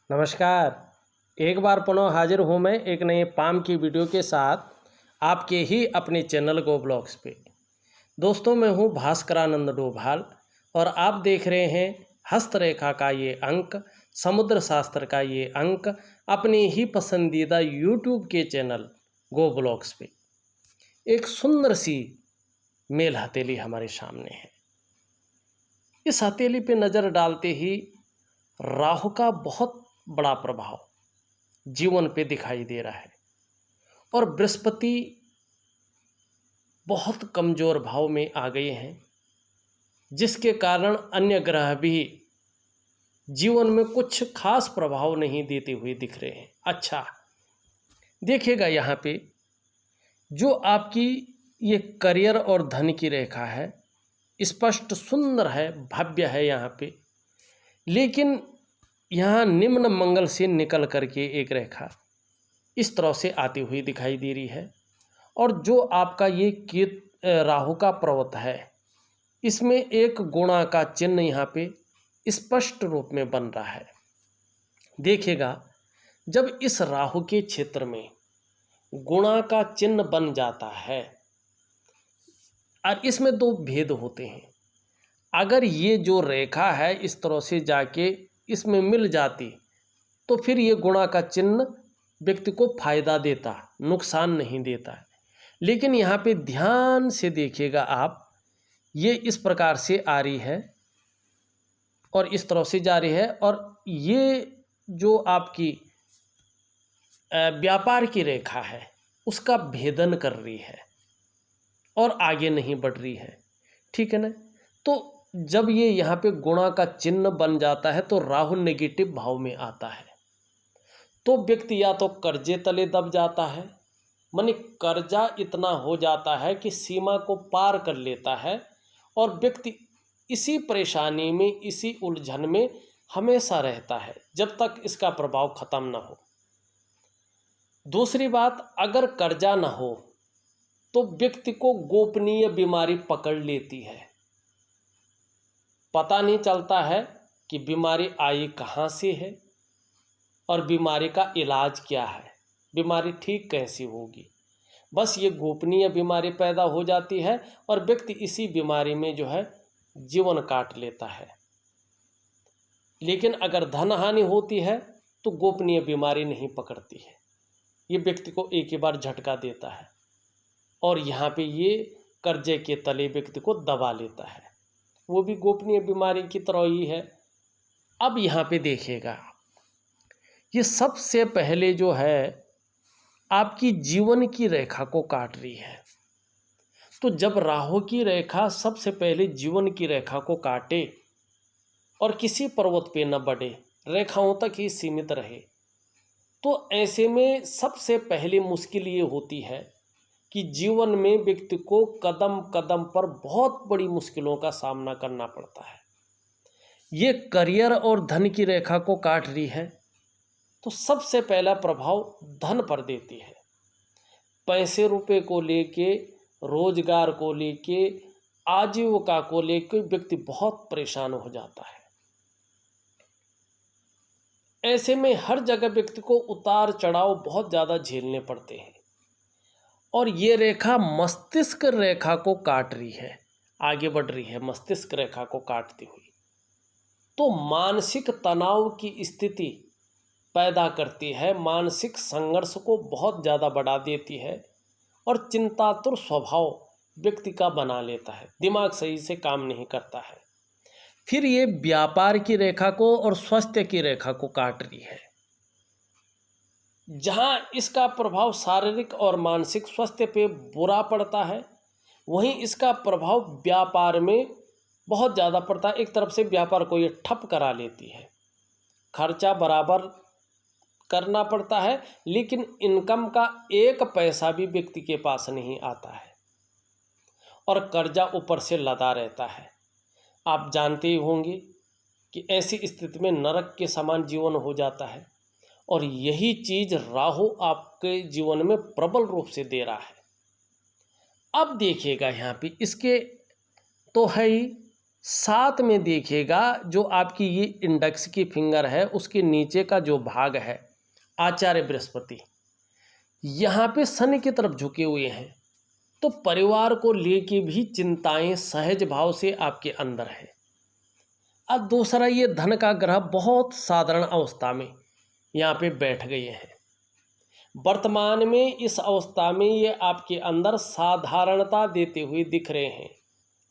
नमस्कार। एक बार पुनः हाजिर हूँ मैं एक नए पाम की वीडियो के साथ आपके ही अपने चैनल गो ब्लॉग्स पे। दोस्तों, मैं हूँ भास्करानंद डोभाल और आप देख रहे हैं हस्तरेखा का ये अंक, समुद्र शास्त्र का ये अंक अपने ही पसंदीदा यूट्यूब के चैनल गो ब्लॉग्स पे। एक सुंदर सी मेल हथेली हमारे सामने है। इस हथेली पे नज़र डालते ही राहु का बहुत बड़ा प्रभाव जीवन पे दिखाई दे रहा है और बृहस्पति बहुत कमज़ोर भाव में आ गए हैं, जिसके कारण अन्य ग्रह भी जीवन में कुछ खास प्रभाव नहीं देते हुए दिख रहे हैं। अच्छा, देखिएगा यहाँ पे जो आपकी ये करियर और धन की रेखा है, स्पष्ट सुंदर है, भव्य है यहाँ पे, लेकिन यहाँ निम्न मंगल से निकल करके एक रेखा इस तरह से आती हुई दिखाई दे रही है। और जो आपका ये राहु का पर्वत है, इसमें एक गुणा का चिन्ह यहाँ पे स्पष्ट रूप में बन रहा है। देखिएगा, जब इस राहु के क्षेत्र में गुणा का चिन्ह बन जाता है, और इसमें दो भेद होते हैं। अगर ये जो रेखा है इस तरह से जाके इसमें मिल जाती तो फिर ये गुणा का चिन्ह व्यक्ति को फायदा देता, नुकसान नहीं देता है। लेकिन यहाँ पे ध्यान से देखिएगा आप, ये इस प्रकार से आ रही है और इस तरह से जा रही है, और ये जो आपकी व्यापार की रेखा है उसका भेदन कर रही है और आगे नहीं बढ़ रही है। ठीक है ना। तो जब ये यहाँ पे गुणा का चिन्ह बन जाता है तो राहु नेगेटिव भाव में आता है, तो व्यक्ति या तो कर्जे तले दब जाता है, माने कर्जा इतना हो जाता है कि सीमा को पार कर लेता है, और व्यक्ति इसी परेशानी में, इसी उलझन में हमेशा रहता है जब तक इसका प्रभाव खत्म ना हो। दूसरी बात, अगर कर्जा ना हो तो व्यक्ति को गोपनीय बीमारी पकड़ लेती है। पता नहीं चलता है कि बीमारी आई कहाँ से है और बीमारी का इलाज क्या है, बीमारी ठीक कैसी होगी। बस ये गोपनीय बीमारी पैदा हो जाती है और व्यक्ति इसी बीमारी में जो है जीवन काट लेता है। लेकिन अगर धन हानि होती है तो गोपनीय बीमारी नहीं पकड़ती है, ये व्यक्ति को एक ही बार झटका देता है और यहाँ पे ये कर्जे के तले व्यक्ति को दबा लेता है, वो भी गोपनीय बीमारी की तरह ही है। अब यहाँ पे देखिएगा, ये सबसे पहले जो है आपकी जीवन की रेखा को काट रही है। तो जब राहु की रेखा सबसे पहले जीवन की रेखा को काटे और किसी पर्वत पे न बढ़े, रेखाओं तक ही सीमित रहे, तो ऐसे में सबसे पहले मुश्किल ये होती है कि जीवन में व्यक्ति को कदम कदम पर बहुत बड़ी मुश्किलों का सामना करना पड़ता है। ये करियर और धन की रेखा को काट रही है, तो सबसे पहला प्रभाव धन पर देती है। पैसे रुपए को लेके, रोजगार को लेके, आजीविका को लेके व्यक्ति बहुत परेशान हो जाता है। ऐसे में हर जगह व्यक्ति को उतार चढ़ाव बहुत ज़्यादा झेलने पड़ते हैं, और ये रेखा मस्तिष्क रेखा को काट रही है, आगे बढ़ रही है मस्तिष्क रेखा को काटती हुई। तो मानसिक तनाव की स्थिति पैदा करती है, मानसिक संघर्ष को बहुत ज़्यादा बढ़ा देती है और चिंतातुर स्वभाव व्यक्ति का बना लेता है, दिमाग सही से काम नहीं करता है। फिर ये व्यापार की रेखा को और स्वास्थ्य की रेखा को काट रही है। जहाँ इसका प्रभाव शारीरिक और मानसिक स्वास्थ्य पे बुरा पड़ता है, वहीं इसका प्रभाव व्यापार में बहुत ज़्यादा पड़ता है। एक तरफ से व्यापार को ये ठप करा लेती है, खर्चा बराबर करना पड़ता है, लेकिन इनकम का एक पैसा भी व्यक्ति के पास नहीं आता है और कर्जा ऊपर से लदा रहता है। आप जानते ही होंगे कि ऐसी स्थिति में नरक के समान जीवन हो जाता है, और यही चीज़ राहु आपके जीवन में प्रबल रूप से दे रहा है। अब देखिएगा यहाँ पे इसके तो है ही साथ में देखिएगा जो आपकी ये इंडेक्स की फिंगर है उसके नीचे का जो भाग है आचार्य बृहस्पति, यहाँ पे शनि की तरफ झुके हुए हैं। तो परिवार को लेके भी चिंताएं सहज भाव से आपके अंदर है। अब दूसरा, ये धन का ग्रह बहुत साधारण अवस्था में यहाँ पे बैठ गए हैं। वर्तमान में इस अवस्था में ये आपके अंदर साधारणता देते हुए दिख रहे हैं,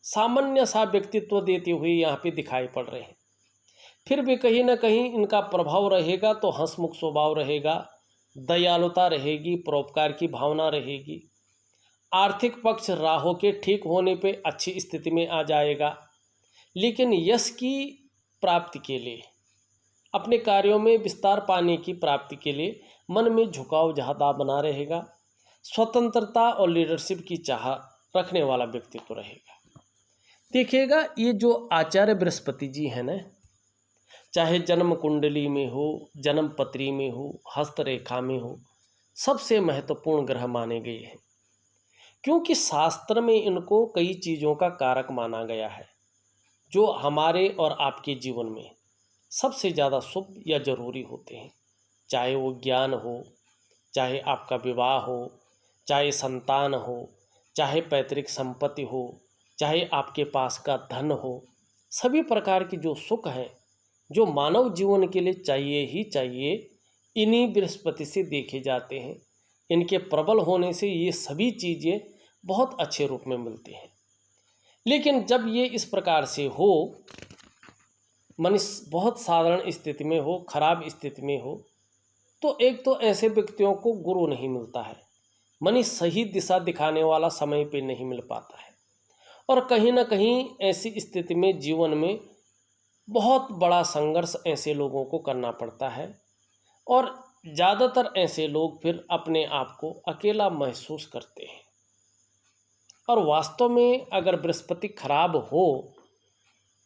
सामान्य सा व्यक्तित्व देते हुए यहाँ पे दिखाई पड़ रहे हैं। फिर भी कहीं ना कहीं इनका प्रभाव रहेगा तो हंसमुख स्वभाव रहेगा, दयालुता रहेगी, परोपकार की भावना रहेगी। आर्थिक पक्ष राहु के ठीक होने पे अच्छी स्थिति में आ जाएगा। लेकिन यश की प्राप्ति के लिए, अपने कार्यों में विस्तार पाने की प्राप्ति के लिए मन में झुकाव ज़्यादा बना रहेगा। स्वतंत्रता और लीडरशिप की चाह रखने वाला व्यक्तित्व रहेगा। देखिएगा ये जो आचार्य बृहस्पति जी हैं ना, चाहे जन्म कुंडली में हो, जन्म पत्री में हो, हस्तरेखा में हो, सबसे महत्वपूर्ण ग्रह माने गए हैं। क्योंकि शास्त्र में इनको कई चीज़ों का कारक माना गया है जो हमारे और आपके जीवन में सबसे ज़्यादा शुभ या ज़रूरी होते हैं। चाहे वो ज्ञान हो, चाहे आपका विवाह हो, चाहे संतान हो, चाहे पैतृक संपत्ति हो, चाहे आपके पास का धन हो, सभी प्रकार के जो सुख हैं जो मानव जीवन के लिए चाहिए ही चाहिए, इन्हीं बृहस्पति से देखे जाते हैं। इनके प्रबल होने से ये सभी चीज़ें बहुत अच्छे रूप में मिलती हैं। लेकिन जब ये इस प्रकार से हो, मनुष्य बहुत साधारण स्थिति में हो, खराब स्थिति में हो, तो एक तो ऐसे व्यक्तियों को गुरु नहीं मिलता है, मनुष्य सही दिशा दिखाने वाला समय पे नहीं मिल पाता है। और कहीं ना कहीं ऐसी स्थिति में जीवन में बहुत बड़ा संघर्ष ऐसे लोगों को करना पड़ता है। और ज़्यादातर ऐसे लोग फिर अपने आप को अकेला महसूस करते हैं। और वास्तव में अगर बृहस्पति खराब हो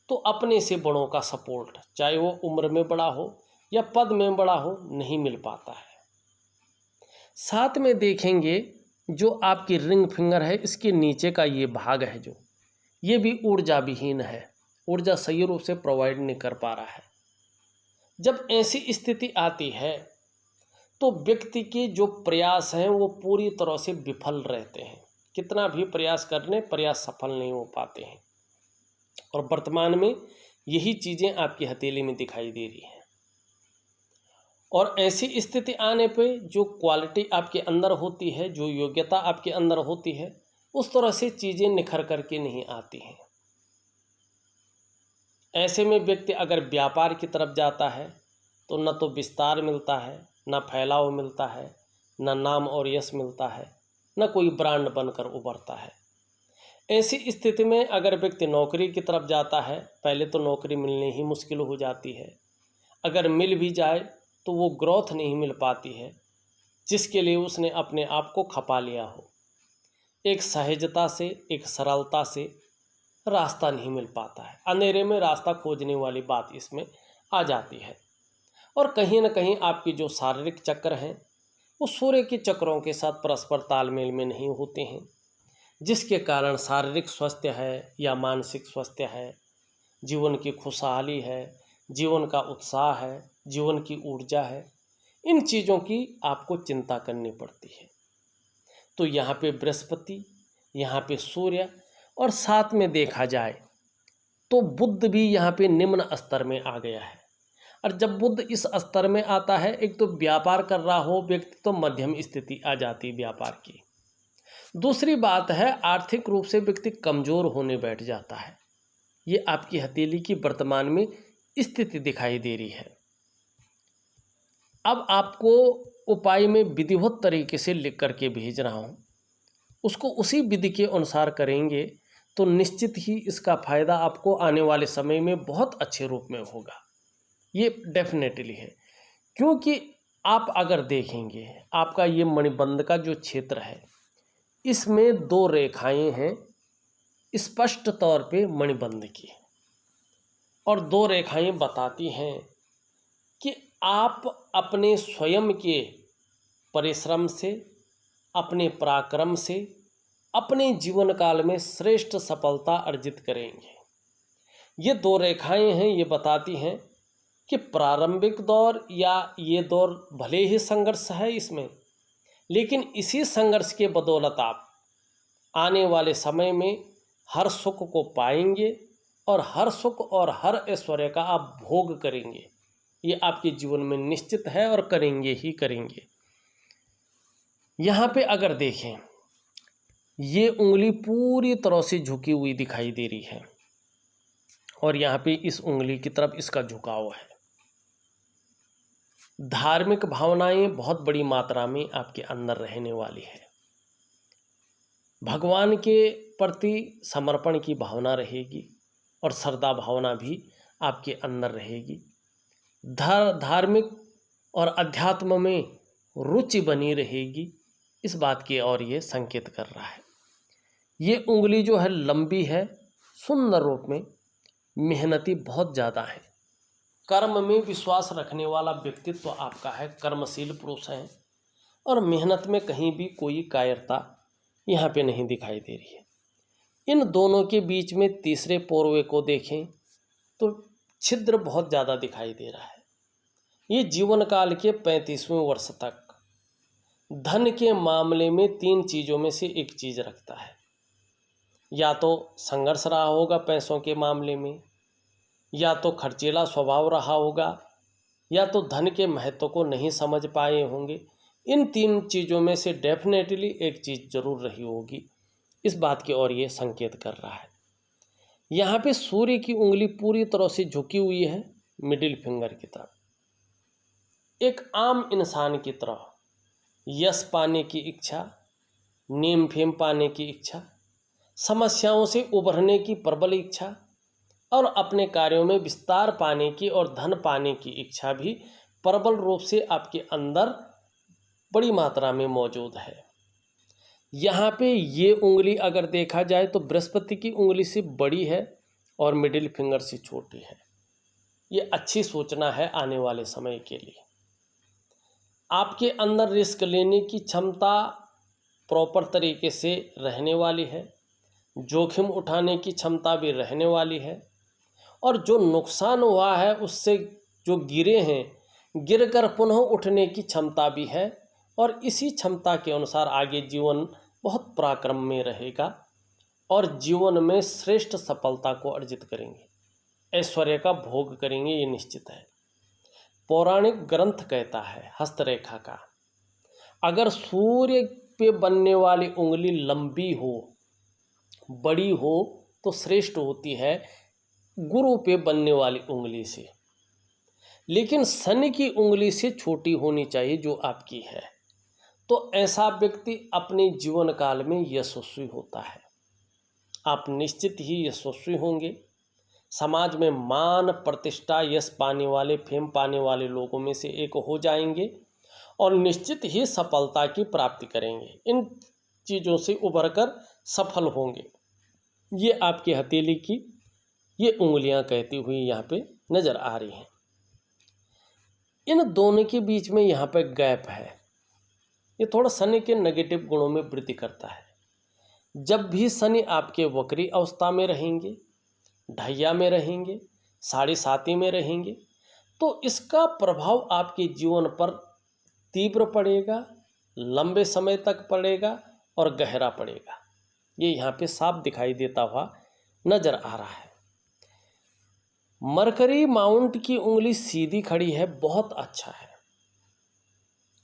तो अपने से बड़ों का सपोर्ट, चाहे वो उम्र में बड़ा हो या पद में बड़ा हो, नहीं मिल पाता है। साथ में देखेंगे जो आपकी रिंग फिंगर है, इसके नीचे का ये भाग है जो, ये भी ऊर्जा विहीन है, ऊर्जा सही रूप से प्रोवाइड नहीं कर पा रहा है। जब ऐसी स्थिति आती है तो व्यक्ति के जो प्रयास हैं वो पूरी तरह से विफल रहते हैं। कितना भी प्रयास करने, प्रयास सफल नहीं हो पाते हैं। और वर्तमान में यही चीज़ें आपकी हथेली में दिखाई दे रही हैं। और ऐसी स्थिति आने पे जो क्वालिटी आपके अंदर होती है, जो योग्यता आपके अंदर होती है, उस तरह से चीज़ें निखर करके नहीं आती हैं। ऐसे में व्यक्ति अगर व्यापार की तरफ जाता है तो न तो विस्तार मिलता है, न फैलाव मिलता है, न नाम और यश मिलता है, न कोई ब्रांड बनकर उभरता है। ऐसी स्थिति में अगर व्यक्ति नौकरी की तरफ जाता है, पहले तो नौकरी मिलनी ही मुश्किल हो जाती है। अगर मिल भी जाए तो वो ग्रोथ नहीं मिल पाती है जिसके लिए उसने अपने आप को खपा लिया हो। एक सहजता से, एक सरलता से रास्ता नहीं मिल पाता है। अंधेरे में रास्ता खोजने वाली बात इसमें आ जाती है। और कहीं ना कहीं आपकी जो शारीरिक चक्र हैं वो सूर्य के चक्रों के साथ परस्पर तालमेल में नहीं होते हैं, जिसके कारण शारीरिक स्वास्थ्य है या मानसिक स्वास्थ्य है, जीवन की खुशहाली है, जीवन का उत्साह है, जीवन की ऊर्जा है, इन चीज़ों की आपको चिंता करनी पड़ती है। तो यहाँ पे बृहस्पति, यहाँ पे सूर्य, और साथ में देखा जाए तो बुध भी यहाँ पे निम्न स्तर में आ गया है। और जब बुध इस स्तर में आता है, एक तो व्यापार कर रहा हो व्यक्ति तो मध्यम स्थिति आ जाती व्यापार की। दूसरी बात है आर्थिक रूप से व्यक्ति कमज़ोर होने बैठ जाता है। ये आपकी हथेली की वर्तमान में स्थिति दिखाई दे रही है। अब आपको उपाय में विधिवत तरीके से लिख करके भेज रहा हूँ, उसको उसी विधि के अनुसार करेंगे तो निश्चित ही इसका फ़ायदा आपको आने वाले समय में बहुत अच्छे रूप में होगा। ये डेफिनेटली है। क्योंकि आप अगर देखेंगे आपका ये मणिबंध का जो क्षेत्र है, इसमें दो रेखाएं हैं स्पष्ट तौर पे मणिबंध की, और दो रेखाएं बताती हैं कि आप अपने स्वयं के परिश्रम से, अपने पराक्रम से अपने जीवन काल में श्रेष्ठ सफलता अर्जित करेंगे। ये दो रेखाएं हैं, ये बताती हैं कि प्रारंभिक दौर या ये दौर भले ही संघर्ष है इसमें, लेकिन इसी संघर्ष के बदौलत आप आने वाले समय में हर सुख को पाएंगे और हर सुख और हर ऐश्वर्य का आप भोग करेंगे। ये आपके जीवन में निश्चित है और करेंगे ही करेंगे। यहाँ पे अगर देखें, ये उंगली पूरी तरह से झुकी हुई दिखाई दे रही है और यहाँ पे इस उंगली की तरफ इसका झुकाव है। धार्मिक भावनाएं बहुत बड़ी मात्रा में आपके अंदर रहने वाली है। भगवान के प्रति समर्पण की भावना रहेगी और श्रद्धा भावना भी आपके अंदर रहेगी। धार्मिक और अध्यात्म में रुचि बनी रहेगी, इस बात की ओर ये संकेत कर रहा है। ये उंगली जो है लंबी है, सुंदर रूप में, मेहनती बहुत ज़्यादा है, कर्म में विश्वास रखने वाला व्यक्तित्व आपका है, कर्मशील पुरुष हैं और मेहनत में कहीं भी कोई कायरता यहाँ पे नहीं दिखाई दे रही है। इन दोनों के बीच में तीसरे पोरवे को देखें तो छिद्र बहुत ज़्यादा दिखाई दे रहा है। ये जीवन काल के 35वें वर्ष तक धन के मामले में 3 चीज़ों में से एक चीज़ रखता है। या तो संघर्ष रहा होगा पैसों के मामले में, या तो खर्चीला स्वभाव रहा होगा, या तो धन के महत्व को नहीं समझ पाए होंगे। इन 3 चीज़ों में से डेफिनेटली एक चीज़ जरूर रही होगी, इस बात की ओर ये संकेत कर रहा है। यहाँ पे सूर्य की उंगली पूरी तरह से झुकी हुई है मिडिल फिंगर की तरफ। एक आम इंसान की तरह यश पाने की इच्छा, नेम फेम पाने की इच्छा, समस्याओं से उभरने की प्रबल इच्छा और अपने कार्यों में विस्तार पाने की और धन पाने की इच्छा भी प्रबल रूप से आपके अंदर बड़ी मात्रा में मौजूद है। यहाँ पे ये उंगली अगर देखा जाए तो बृहस्पति की उंगली से बड़ी है और मिडिल फिंगर से छोटी है। ये अच्छी सूचना है आने वाले समय के लिए। आपके अंदर रिस्क लेने की क्षमता प्रॉपर तरीके से रहने वाली है, जोखिम उठाने की क्षमता भी रहने वाली है और जो नुकसान हुआ है उससे जो गिरे हैं, गिरकर पुनः उठने की क्षमता भी है और इसी क्षमता के अनुसार आगे जीवन बहुत पराक्रम में रहेगा और जीवन में श्रेष्ठ सफलता को अर्जित करेंगे, ऐश्वर्य का भोग करेंगे, ये निश्चित है। पौराणिक ग्रंथ कहता है हस्तरेखा का, अगर सूर्य पे बनने वाली उंगली लंबी हो, बड़ी हो तो श्रेष्ठ होती है गुरु पे बनने वाली उंगली से, लेकिन शनि की उंगली से छोटी होनी चाहिए जो आपकी है। तो ऐसा व्यक्ति अपने जीवन काल में यशस्वी होता है। आप निश्चित ही यशस्वी होंगे, समाज में मान प्रतिष्ठा यश पाने वाले, फेम पाने वाले लोगों में से एक हो जाएंगे और निश्चित ही सफलता की प्राप्ति करेंगे। इन चीज़ों से उभरकर सफल होंगे। ये आपकी हथेली की ये उंगलियां कहती हुई यहाँ पे नज़र आ रही हैं। इन दोनों के बीच में यहाँ पे गैप है, ये थोड़ा शनि के नेगेटिव गुणों में वृद्धि करता है। जब भी शनि आपके वक्री अवस्था में रहेंगे, ढैया में रहेंगे, साढ़े साती में रहेंगे, तो इसका प्रभाव आपके जीवन पर तीव्र पड़ेगा, लंबे समय तक पड़ेगा और गहरा पड़ेगा। ये यहाँ पे साफ दिखाई देता हुआ नजर आ रहा है। मरकरी माउंट की उंगली सीधी खड़ी है, बहुत अच्छा है।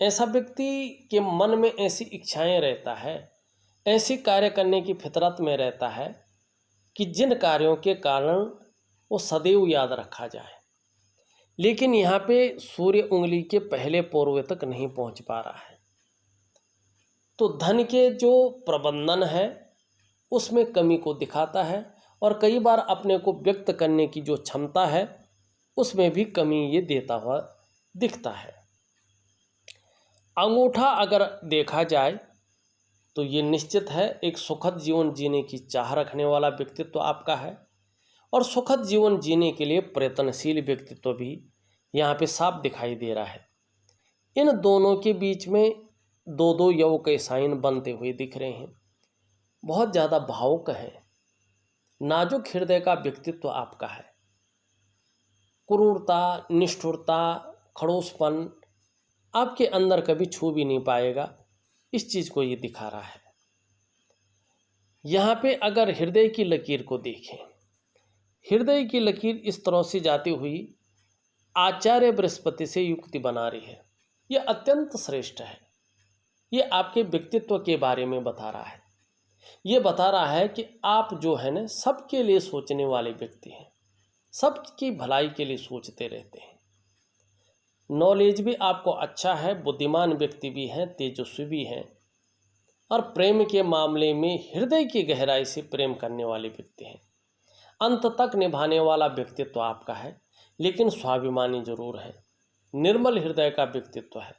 ऐसा व्यक्ति के मन में ऐसी इच्छाएं रहता है, ऐसे कार्य करने की फितरत में रहता है कि जिन कार्यों के कारण वो सदैव याद रखा जाए, लेकिन यहाँ पे सूर्य उंगली के पहले पोरवे तक नहीं पहुँच पा रहा है। तो धन के जो प्रबंधन है उसमें कमी को दिखाता है और कई बार अपने को व्यक्त करने की जो क्षमता है उसमें भी कमी ये देता हुआ दिखता है। अंगूठा अगर देखा जाए तो ये निश्चित है एक सुखद जीवन जीने की चाह रखने वाला व्यक्तित्व आपका है और सुखद जीवन जीने के लिए प्रयत्नशील व्यक्तित्व भी यहाँ पे साफ दिखाई दे रहा है। इन दोनों के बीच में दो दो यव के साइन बनते हुए दिख रहे हैं। बहुत ज़्यादा भावुक हैं, नाजुक हृदय का व्यक्तित्व आपका है। क्रूरता, निष्ठुरता, खड़ूसपन आपके अंदर कभी छू भी नहीं पाएगा, इस चीज़ को ये दिखा रहा है। यहाँ पे अगर हृदय की लकीर को देखें, हृदय की लकीर इस तरह से जाती हुई आचार्य बृहस्पति से युक्ति बना रही है। ये अत्यंत श्रेष्ठ है। ये आपके व्यक्तित्व के बारे में बता रहा है। ये बता रहा है कि आप जो है ना, सबके लिए सोचने वाले व्यक्ति हैं, सबकी भलाई के लिए सोचते रहते हैं। नॉलेज भी आपको अच्छा है, बुद्धिमान व्यक्ति भी हैं, तेजस्वी भी हैं, और प्रेम के मामले में हृदय की गहराई से प्रेम करने वाले व्यक्ति हैं। अंत तक निभाने वाला व्यक्तित्व आपका है, लेकिन स्वाभिमानी जरूर है। निर्मल हृदय का व्यक्तित्व है।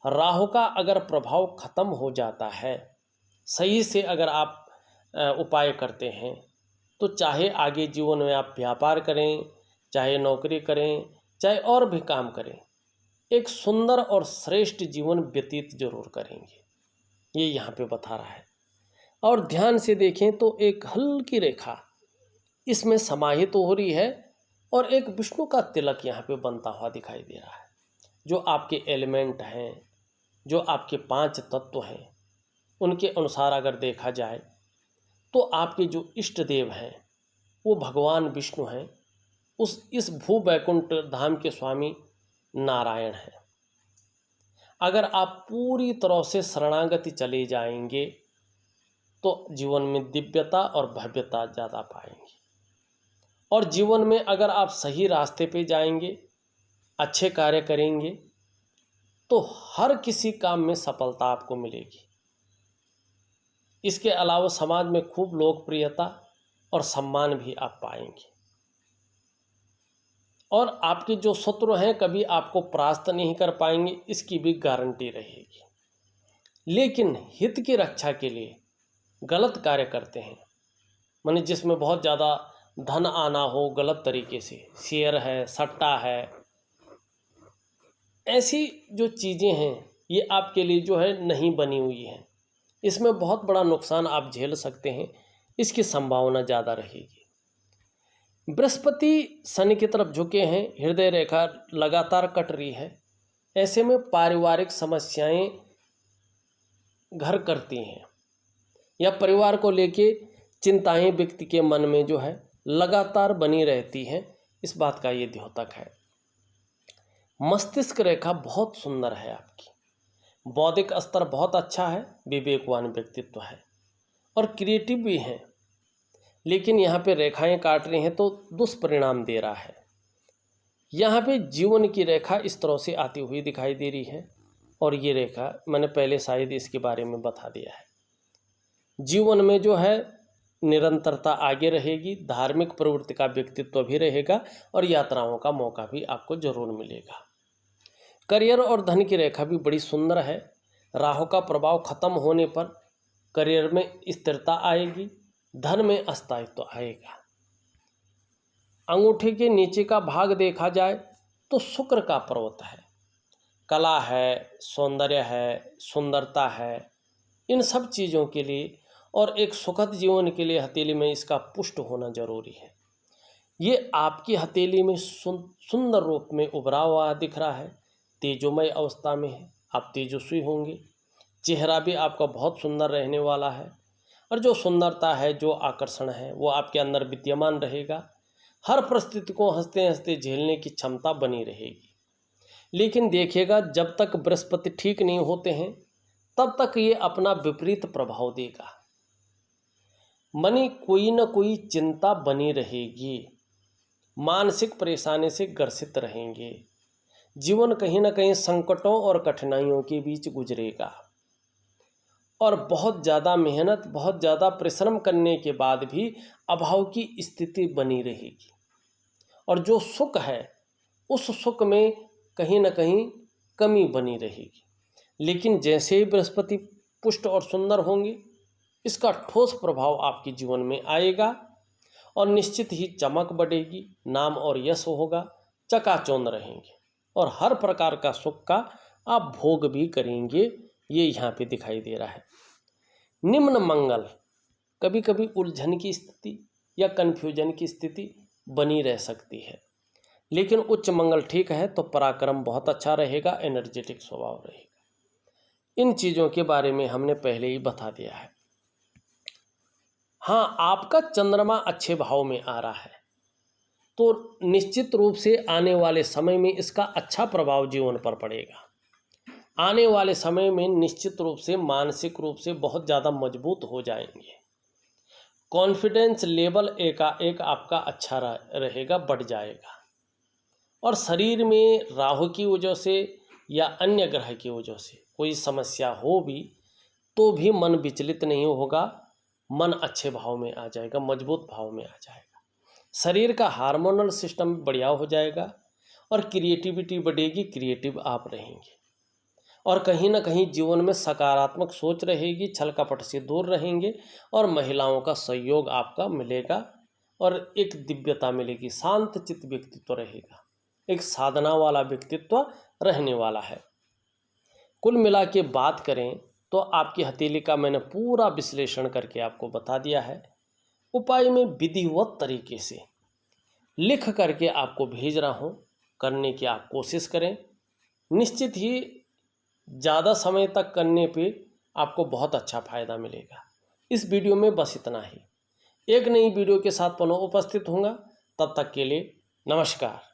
राहु का अगर प्रभाव खत्म हो जाता है, सही से अगर आप उपाय करते हैं, तो चाहे आगे जीवन में आप व्यापार करें, चाहे नौकरी करें, चाहे और भी काम करें, एक सुंदर और श्रेष्ठ जीवन व्यतीत जरूर करेंगे। ये यहाँ पे बता रहा है। और ध्यान से देखें तो एक हल्की रेखा इसमें समाहित हो रही है, और एक विष्णु का तिलक यहाँ पे बनता हुआ दिखाई दे रहा है। जो आपके एलिमेंट हैं, जो आपके 5 तत्व हैं, उनके अनुसार अगर देखा जाए तो आपके जो इष्ट देव हैं वो भगवान विष्णु हैं। इस भू वैकुंठ धाम के स्वामी नारायण हैं। अगर आप पूरी तरह से शरणागति चले जाएंगे तो जीवन में दिव्यता और भव्यता ज़्यादा पाएंगे। और जीवन में अगर आप सही रास्ते पे जाएंगे, अच्छे कार्य करेंगे, तो हर किसी काम में सफलता आपको मिलेगी। इसके अलावा समाज में खूब लोकप्रियता और सम्मान भी आप पाएंगे। और आपके जो शत्रु हैं कभी आपको परास्त नहीं कर पाएंगे, इसकी भी गारंटी रहेगी। लेकिन हित की रक्षा के लिए गलत कार्य करते हैं, माने जिसमें बहुत ज़्यादा धन आना हो गलत तरीके से, शेयर है, सट्टा है, ऐसी जो चीज़ें हैं ये आपके लिए जो है नहीं बनी हुई हैं। इसमें बहुत बड़ा नुकसान आप झेल सकते हैं, इसकी संभावना ज़्यादा रहेगी। बृहस्पति शनि की तरफ झुके हैं, हृदय रेखा लगातार कट रही है। ऐसे में पारिवारिक समस्याएं घर करती हैं, या परिवार को लेके चिंताएं व्यक्ति के मन में जो है लगातार बनी रहती हैं। इस बात का ये द्योतक है। मस्तिष्क रेखा बहुत सुंदर है आपकी, बौद्धिक स्तर बहुत अच्छा है, विवेकवान व्यक्तित्व है और क्रिएटिव भी हैं। लेकिन यहाँ पे रेखाएं काट रही हैं तो दुष्परिणाम दे रहा है। यहाँ पे जीवन की रेखा इस तरह से आती हुई दिखाई दे रही है, और ये रेखा मैंने पहले शायद इसके बारे में बता दिया है। जीवन में जो है निरंतरता आगे रहेगी, धार्मिक प्रवृत्ति का व्यक्तित्व भी रहेगा, और यात्राओं का मौका भी आपको जरूर मिलेगा। करियर और धन की रेखा भी बड़ी सुंदर है। राहु का प्रभाव खत्म होने पर करियर में स्थिरता आएगी, धन में अस्थायित्व आएगा। अंगूठे के नीचे का भाग देखा जाए तो शुक्र का पर्वत है, कला है, सौंदर्य है, सुंदरता है, इन सब चीज़ों के लिए और एक सुखद जीवन के लिए हथेली में इसका पुष्ट होना जरूरी है। ये आपकी हथेली में सुंदर रूप में उभरा हुआ दिख रहा है, तेजोमय अवस्था में है, आप तेजस्वी होंगे। चेहरा भी आपका बहुत सुंदर रहने वाला है, और जो सुंदरता है, जो आकर्षण है, वो आपके अंदर विद्यमान रहेगा। हर परिस्थिति को हंसते हंसते झेलने की क्षमता बनी रहेगी। लेकिन देखिएगा, जब तक बृहस्पति ठीक नहीं होते हैं तब तक ये अपना विपरीत प्रभाव देगा। मनी कोई न कोई चिंता बनी रहेगी, मानसिक परेशानी से ग्रसित रहेंगे। जीवन कहीं न कहीं संकटों और कठिनाइयों के बीच गुजरेगा, और बहुत ज़्यादा मेहनत, बहुत ज़्यादा परिश्रम करने के बाद भी अभाव की स्थिति बनी रहेगी। और जो सुख है उस सुख में कहीं न कहीं कमी बनी रहेगी। लेकिन जैसे ही बृहस्पति पुष्ट और सुंदर होंगे, इसका ठोस प्रभाव आपके जीवन में आएगा, और निश्चित ही चमक बढ़ेगी, नाम और यश होगा, चकाचौंध रहेंगे, और हर प्रकार का सुख का आप भोग भी करेंगे। ये यहाँ पे दिखाई दे रहा है। निम्न मंगल, कभी कभी उलझन की स्थिति, या कन्फ्यूजन की स्थिति बनी रह सकती है। लेकिन उच्च मंगल ठीक है तो पराक्रम बहुत अच्छा रहेगा, एनर्जेटिक स्वभाव रहेगा। इन चीज़ों के बारे में हमने पहले ही बता दिया है। हाँ, आपका चंद्रमा अच्छे भाव में आ रहा है तो निश्चित रूप से आने वाले समय में इसका अच्छा प्रभाव जीवन पर पड़ेगा। आने वाले समय में निश्चित रूप से मानसिक रूप से बहुत ज़्यादा मजबूत हो जाएंगे। कॉन्फिडेंस लेवल एकाएक आपका अच्छा रहेगा, बढ़ जाएगा। और शरीर में राहु की वजह से या अन्य ग्रह की वजह से कोई समस्या हो भी तो भी मन विचलित नहीं होगा, मन अच्छे भाव में आ जाएगा, मजबूत भाव में आ जाएगा। शरीर का हार्मोनल सिस्टम बढ़िया हो जाएगा और क्रिएटिविटी बढ़ेगी, क्रिएटिव आप रहेंगे। और कहीं ना कहीं जीवन में सकारात्मक सोच रहेगी, छल कपट से दूर रहेंगे और महिलाओं का सहयोग आपका मिलेगा और एक दिव्यता मिलेगी, शांत चित्त व्यक्तित्व रहेगा, एक साधना वाला व्यक्तित्व रहने वाला है। कुल मिला के बात करें तो आपकी हथेली का मैंने पूरा विश्लेषण करके आपको बता दिया है। उपाय में विधिवत तरीके से लिख करके आपको भेज रहा हूँ, करने की आप कोशिश करें। निश्चित ही ज़्यादा समय तक करने पे आपको बहुत अच्छा फ़ायदा मिलेगा। इस वीडियो में बस इतना ही। एक नई वीडियो के साथ पुनः उपस्थित होऊंगा, तब तक के लिए नमस्कार।